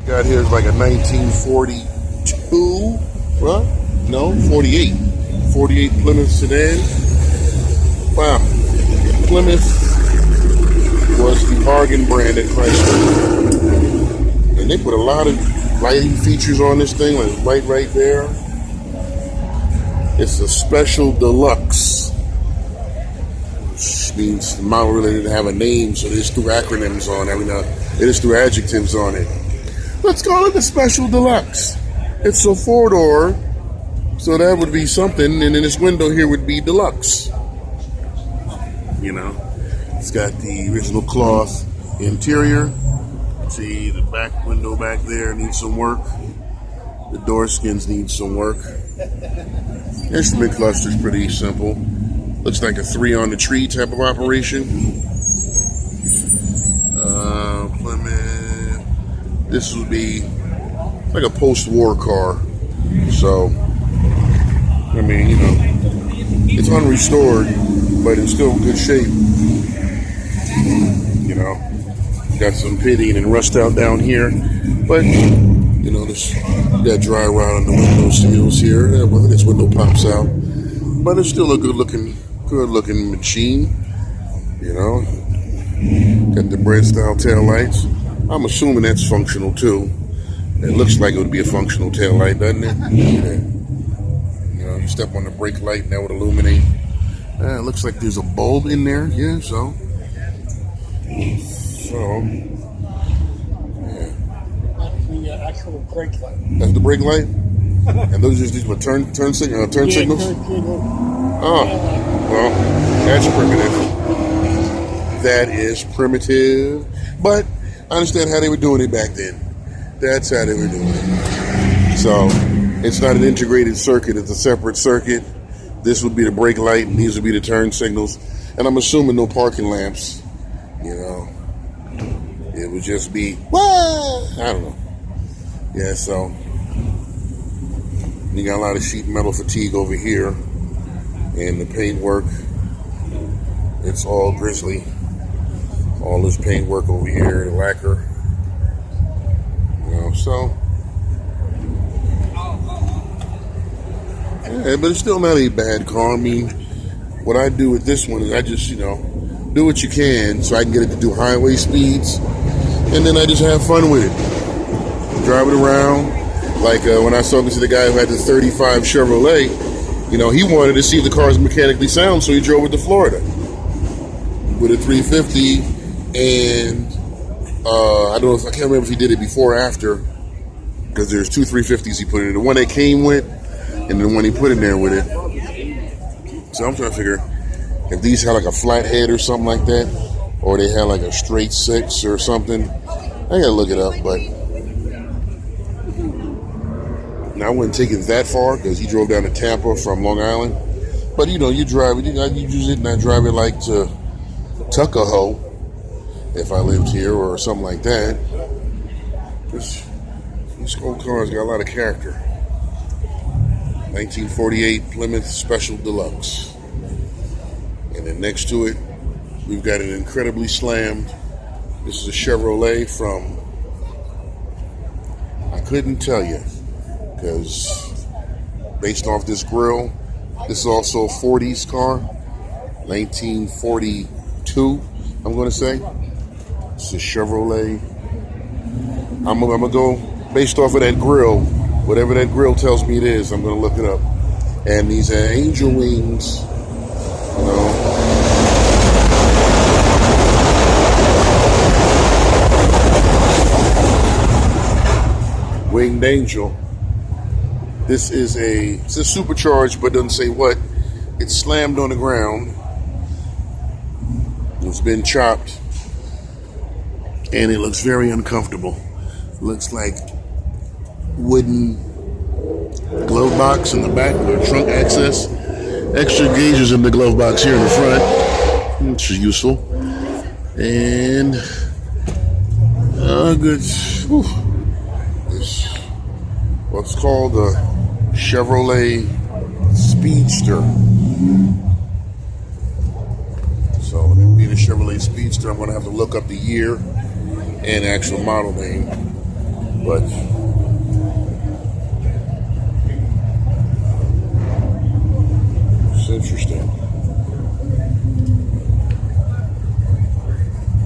Got here is like a 1942, right? No, 48. 48 Plymouth sedan. Wow. Plymouth was the bargain brand at Chrysler. And they put a lot of lighting features on this thing, like light right there. It's a Special Deluxe, which means the model really didn't have a name, so they just threw acronyms on it. They just threw adjectives on it. Let's call it the Special Deluxe. It's a four-door, so that would be something, and then this window here would be deluxe. You know, it's got the original cloth interior. See, the back window back there needs some work. The door skins need some work. Instrument cluster is pretty simple. Looks like a 3 on the tree type of operation. Plymouth. This would be like a post-war car. So, I mean, you know, it's unrestored, but it's still in good shape. You know, got some pitting and rust out down here, but you know, this got dry rot on the window seals here. Well, this window pops out, but it's still a good-looking machine. You know, got the bread-style tail lights. I'm assuming that's functional too. It looks like it would be a functional tail light, doesn't it? Yeah. You know, you step on the brake light and that would illuminate. It looks like there's a bulb in there. Yeah, so yeah. That's the actual brake light. That's the brake light? And those are just turn signals? Oh, well, that's primitive. That is primitive. But I understand how they were doing it back then. That's how they were doing it. So it's not an integrated circuit, it's a separate circuit. This would be the brake light and these would be the turn signals. And I'm assuming no parking lamps. You know, it would just be, I don't know. Yeah, so you got a lot of sheet metal fatigue over here. And the paint work, it's all grizzly. All this paint work over here, the lacquer. You know, so. Yeah, but it's still not a bad car. I mean, what I do with this one is I just, you know, do what you can so I can get it to do highway speeds. And then I just have fun with it. Drive it around. Like when I was talking to the guy who had the 35 Chevrolet, you know, he wanted to see if the car is mechanically sound, so he drove it to Florida with a 350. And I can't remember if he did it before or after, because there's 2 350s he put in. The one that came with, and the one he put in there with it. So I'm trying to figure if these had like a flat head or something like that, or they had like a straight 6 or something. I gotta look it up, but now I wouldn't take it that far because he drove down to Tampa from Long Island. But you know, you drive it, you use it, and I drive it like to Tuckahoe if I lived here or something like that. These old cars got a lot of character. 1948 Plymouth Special Deluxe. And then next to it, we've got an incredibly slammed. This is a Chevrolet from, I couldn't tell you, because based off this grill, this is also a 40s car, 1942, I'm going to say. It's a Chevrolet. I'm gonna go based off of that grill. Whatever that grill tells me it is, I'm gonna look it up. And these angel wings, you know. Winged angel. This is it's a supercharged, but doesn't say what. It's slammed on the ground. It's been chopped. And it looks very uncomfortable. Looks like wooden glove box in the back with a trunk access. Extra gauges in the glove box here in the front, which is useful. And good. This what's called a Chevrolet Speedster. So being a Chevrolet Speedster, I'm going to have to look up the year and actual model name. But it's interesting.